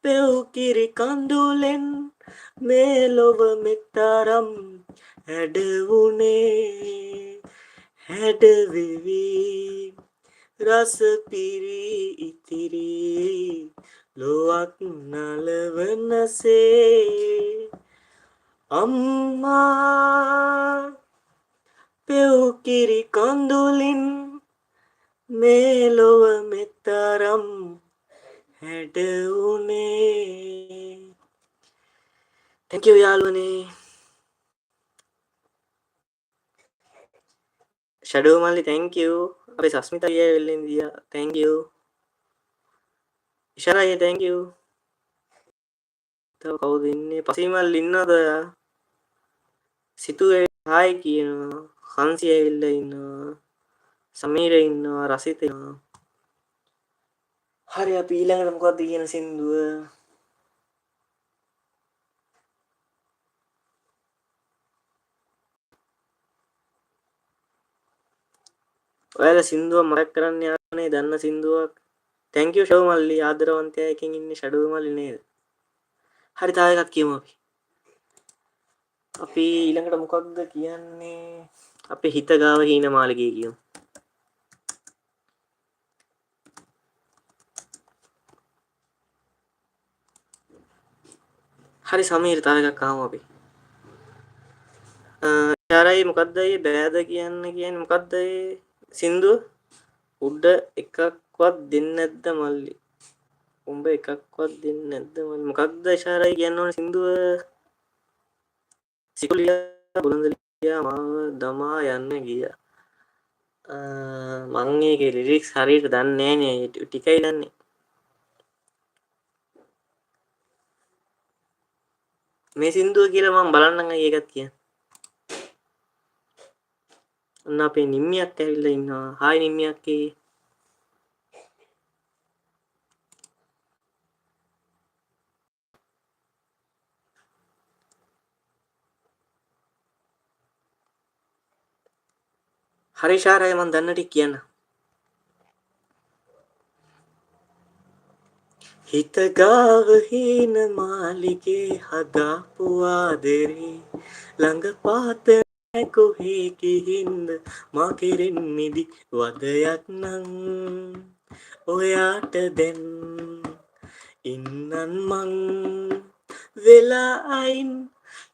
පෙව් කිරි කඳුලෙන් මේ ලොව මෙතරම් හැඩවුණේ හැඩවෙවි රස පිරි ඉතිරි ලොවක් නලවනසේ අම්මා පෙව් කිරි කඳුලින් මේ ලොව මෙතරම් හැඩවුණේ. thank you යාළුවනේ. ෂැඩෝ මල්ලි thank you. අපේ සස්මිතා අයියා වෙල්ලෙන් දියා thank you. ඉෂාරා අයියා thank you. තව කවුද ඉන්නේ? පසීමල් ඉන්නවද ඔයා? සිතුවේ හායි කියනවා. හංසි ඇවිල්ලා ඉන්නවා. සමීර ඉන්නවා. රසිත ඉන්නවා. හරි අපි ඊළඟට මොකක්ද කියන සින්දුව? ඔයාලා සින්දුව මතක් කරන්න යානේ දන්න සින්දුවක්. thank you ෂෝ මල්ලි ආදරවන්තයා එකකින් ඉන්නේ ෂඩෝ මල්ලි නේද? හරි තව එකක් කියමු අපි. අපි ඊළඟට මොකක්ද කියන්නේ? අපේ හිත ගාව හීන මාලිගය කියමු. හරි සමීර තව එකක් අහමු අපි. ශාරයි මොකක්ද ඒ බෑද කියන්නේ මොකක්ද ඒ සින්දුව? උඩ එකක්වත් දෙන්නේ නැද්ද මල්ලි? උඹ එකක්වත් දෙන්නේ නැද්ද මල්ලි? මොකක්ද ශාරයි කියන්න ඕන සින්දුව? සිකුලියා බුලන්දලියා මාව දමා යන්න ගියා. මං ඒකේ ලිරික්ස් හරියට දන්නේ නැහැ නේ. ටිකයි දන්නේ. මේ සින්දුව කියලා මම බලන්නම් අය ඒකත් කියන්න. ඔන්න අපේ නිම්මියක් ඇවිල්ලා ඉන්නවා. හායි නිම්මියක්කේ. හරි ශාරය මම දන්න ටික කියන්න. හිත ගාව හීන මාලිගේ හදාපු ආදරේ ළඟ පාත කොහේ ගිහින්ද මා කෙරෙන් මිදි වදයක් නම් ඔයාට දැන් ඉන්නන් මං වෙලා අයින්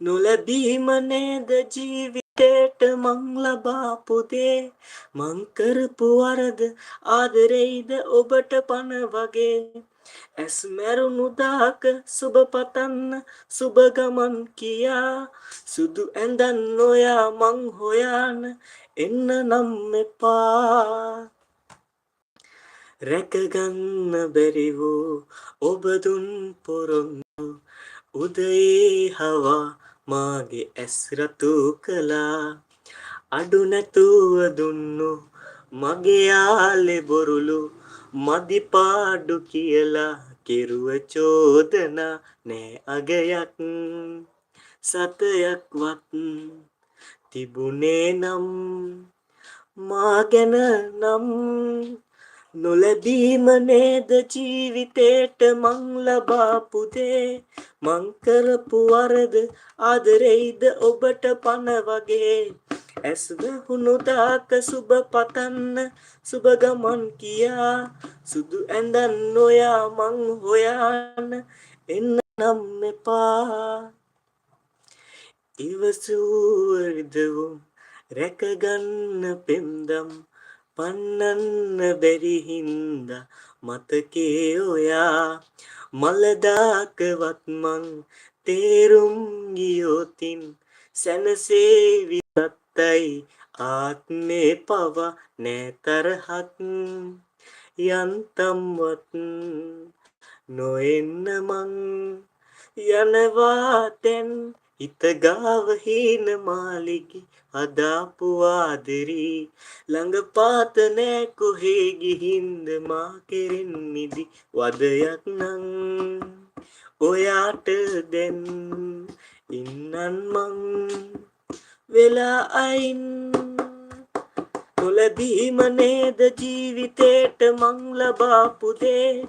නොලැබීම නේද ජීවිතේට මං ලබාපු දේ මං කරපු වරද ආදරෙයිද ඔබට පණ වගේ ඇස් මැරුණු දාක සුබ පතන්න සුබ ගමන් කියා සුදු ඇඳන් නොයා මං හොයාන එන්න නම් එපා රැකගන්න බැරි වූ ඔබ දුන් පොරොන්දු උදේ හවා මාගේ ඇස් රතු කළා අඩු නැතුව දුන්නු මගේ යාලේ බොරුලු මදි පාඩු කියලා කෙරුව චෝදනා නෑ අගයක් සතයක්වත් තිබුණේ නම් මා ගැන නම් නොලැබීම නේද ජීවිතේට මං ලබාපු දේ මං කරපු වරද ආදරෙයිද ඔබට පණ වගේ ඇස් වැහුණු දාක සුබ පතන්න සුබ ගමන් කියා සුදු ඇඳන් නොයා මං හොයාන එන්න නම් එපා ඉවසුවරිදවුම් රැකගන්න පෙම්දම් පන්නන්න බැරි හින්දා මතකේ ඔයා මලදාකවත් මං තේරුම් ගියොතින් සැනසේවි තත්තයි ආත්මේ පවා නෑතරහක් යන්තම්වත් නොඑන්න මං යනවා දැන් හිත ගාව හීන මාලිගේ හදාපු ආදරේ ළඟ පාත නෑ කොහේ ගිහින්ද මා කෙරෙන් මිදි වදයක් නම් ඔයාට දැන් ඉන්නන් මං වෙලා අයින් නොලැබීම නේද ජීවිතේට මං ලබාපු දේ